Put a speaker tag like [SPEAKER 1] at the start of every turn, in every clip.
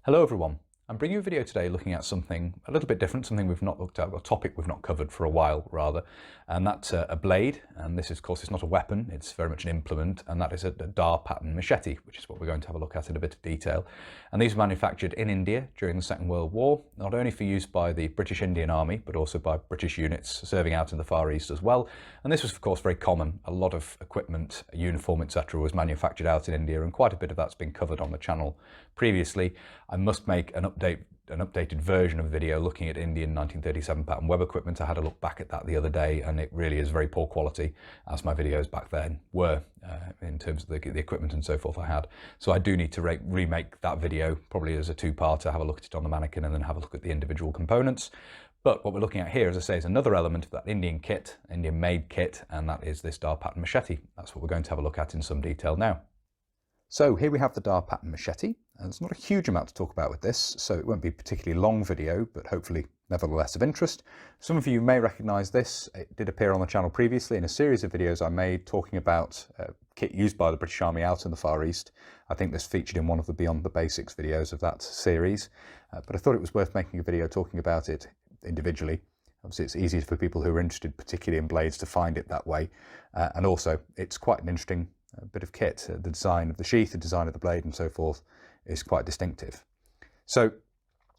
[SPEAKER 1] Hello everyone. I'm bringing you a video today looking at something a little bit different, something we've not looked at, a topic we've not covered for a while rather, and that's a blade. And this is, of course, it's not a weapon, it's very much an implement, and that is a Dar pattern machete, which is what we're going to have a look at in a bit of detail. And these were manufactured in India during the Second World War, not only for use by the British Indian Army, but also by British units serving out in the Far East as well. And this was, of course, very common. A lot of equipment, uniform, etc. was manufactured out in India, and quite a bit of that's been covered on the channel previously. I must make an updated version of a video looking at Indian 1937 pattern web equipment. I had a look back at that the other day, and it really is very poor quality, as my videos back then were, in terms of the equipment and so forth I had. So I do need to remake that video, probably as a two-parter, have a look at it on the mannequin and then have a look at the individual components. But what we're looking at here, as I say, is another element of that Indian kit, Indian made kit, and that is this Dar pattern machete. That's what we're going to have a look at in some detail now. So here we have the Dar pattern machete. There's not a huge amount to talk about with this, so it won't be a particularly long video, but hopefully nevertheless of interest. Some of you may recognise this. It did appear on the channel previously in a series of videos I made talking about kit used by the British Army out in the Far East. I think this featured in one of the Beyond the Basics videos of that series, but I thought it was worth making a video talking about it individually. Obviously it's easier for people who are interested particularly in blades to find it that way, and also it's quite an interesting bit of kit. The design of the sheath, the design of the blade and so forth is quite distinctive. So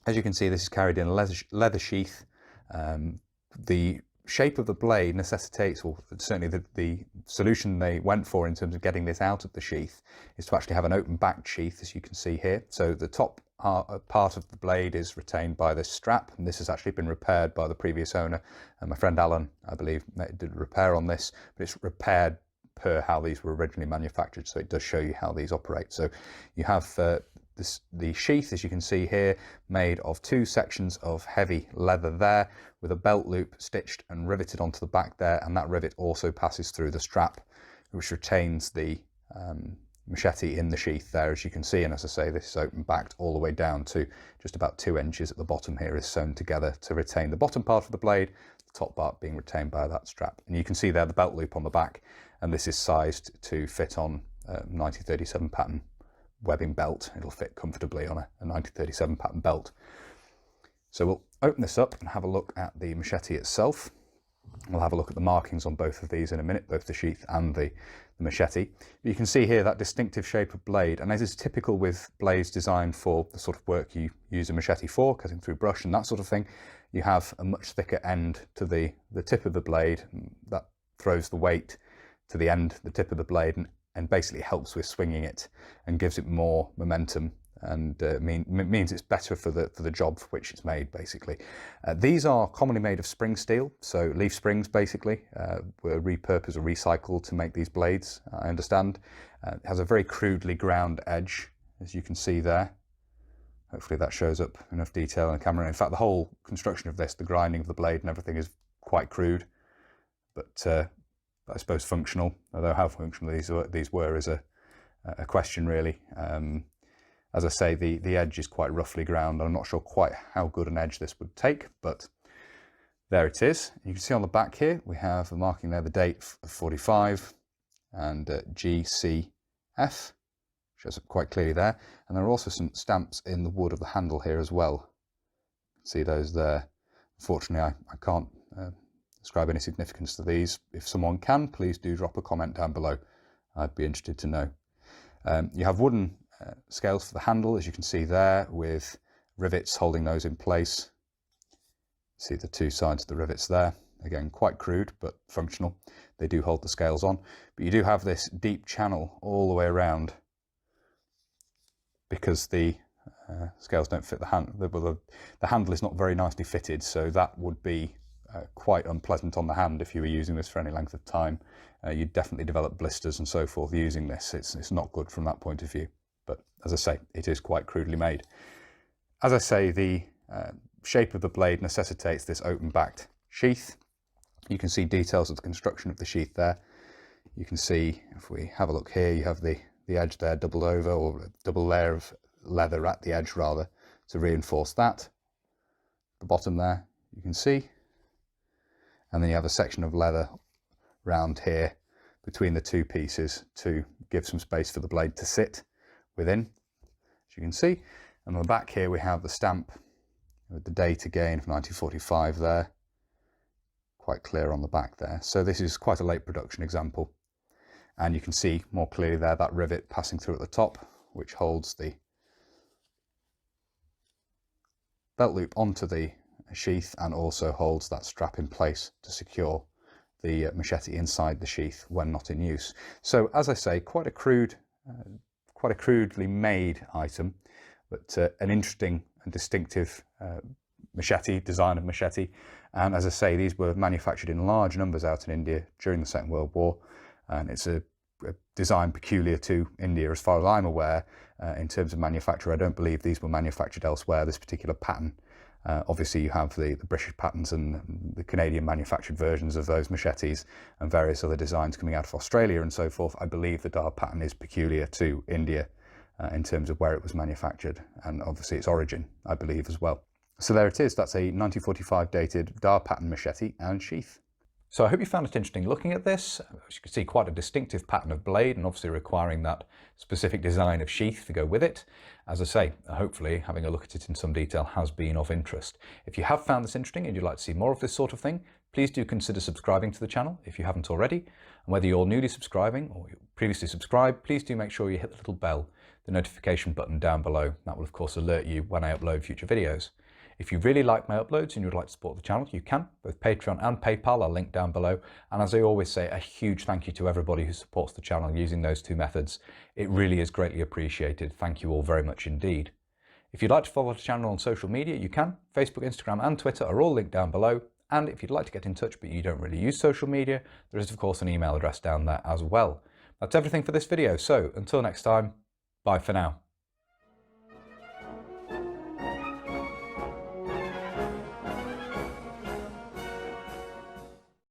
[SPEAKER 1] as you can see, this is carried in a leather sheath. The shape of the blade necessitates, or certainly the solution they went for in terms of getting this out of the sheath, is to actually have an open backed sheath, as you can see here. So the top part of the blade is retained by this strap, and this has actually been repaired by the previous owner. And my friend Alan, I believe, did a repair on this, but it's repaired per how these were originally manufactured, so it does show you how these operate. So you have the sheath, as you can see here, made of two sections of heavy leather there, with a belt loop stitched and riveted onto the back there, and that rivet also passes through the strap, which retains the machete in the sheath there, as you can see. And as I say, this is open backed all the way down to just about 2 inches at the bottom here, is sewn together to retain the bottom part of the blade, the top part being retained by that strap. And you can see there the belt loop on the back, and this is sized to fit on a 1937 pattern webbing belt. It'll fit comfortably on a 1937 pattern belt. So we'll open this up and have a look at the machete itself. We'll have a look at the markings on both of these in a minute, both the sheath and the machete. You can see here that distinctive shape of blade, and as is typical with blades designed for the sort of work you use a machete for, cutting through brush and that sort of thing, you have a much thicker end to the tip of the blade, and that throws the weight to the end, the tip of the blade, and basically helps with swinging it and gives it more momentum, and means it's better for the job for which it's made, basically. These are commonly made of spring steel, so leaf springs basically were repurposed or recycled to make these blades, I understand. It has a very crudely ground edge, as you can see there. Hopefully that shows up enough detail on the camera. In fact, the whole construction of this, the grinding of the blade and everything, is quite crude, but I suppose functional, although how functional these were is a question really. As I say, the edge is quite roughly ground. I'm not sure quite how good an edge this would take, but there it is. You can see on the back here, we have a marking there, the date of 45 and GCF, shows up quite clearly there. And there are also some stamps in the wood of the handle here as well. See those there. Unfortunately, I can't ascribe any significance to these. If someone can, please do drop a comment down below. I'd be interested to know. You have wooden scales for the handle, as you can see there, with rivets holding those in place. See the two sides of the rivets there. Again, quite crude, but functional. They do hold the scales on. But you do have this deep channel all the way around, because the scales don't fit the hand. The handle is not very nicely fitted, so that would be quite unpleasant on the hand if you were using this for any length of time. You'd definitely develop blisters and so forth using this. It's not good from that point of view. But as I say, it is quite crudely made. As I say, the shape of the blade necessitates this open backed sheath. You can see details of the construction of the sheath there. You can see, if we have a look here, you have the edge there doubled over, or a double layer of leather at the edge rather, to reinforce that. The bottom there, you can see. And then you have a section of leather round here between the two pieces to give some space for the blade to sit within, as you can see. And on the back here we have the stamp with the date again from 1945 there, quite clear on the back there. So this is quite a late production example, and you can see more clearly there that rivet passing through at the top, which holds the belt loop onto the sheath and also holds that strap in place to secure the machete inside the sheath when not in use. So as I say, quite a crudely made item, but an interesting and distinctive machete, design of machete. And as I say, these were manufactured in large numbers out in India during the Second World War, and it's a design peculiar to India as far as I'm aware. In terms of manufacture, I don't believe these were manufactured elsewhere, this particular pattern. Obviously you have the British patterns and the Canadian manufactured versions of those machetes and various other designs coming out of Australia and so forth. I believe the Dar pattern is peculiar to India in terms of where it was manufactured, and obviously its origin, I believe, as well. So there it is, that's a 1945 dated Dar pattern machete and sheath. So I hope you found it interesting looking at this. As you can see, quite a distinctive pattern of blade, and obviously requiring that specific design of sheath to go with it. As I say, hopefully having a look at it in some detail has been of interest. If you have found this interesting and you'd like to see more of this sort of thing, please do consider subscribing to the channel if you haven't already. And whether you're newly subscribing or you're previously subscribed, please do make sure you hit the little bell, the notification button down below. That will of course alert you when I upload future videos. If you really like my uploads and you would like to support the channel, you can. Both Patreon and PayPal are linked down below. And as I always say, a huge thank you to everybody who supports the channel using those two methods. It really is greatly appreciated. Thank you all very much indeed. If you'd like to follow the channel on social media, you can. Facebook, Instagram and Twitter are all linked down below. And if you'd like to get in touch but you don't really use social media, there is of course an email address down there as well. That's everything for this video. So until next time, bye for now.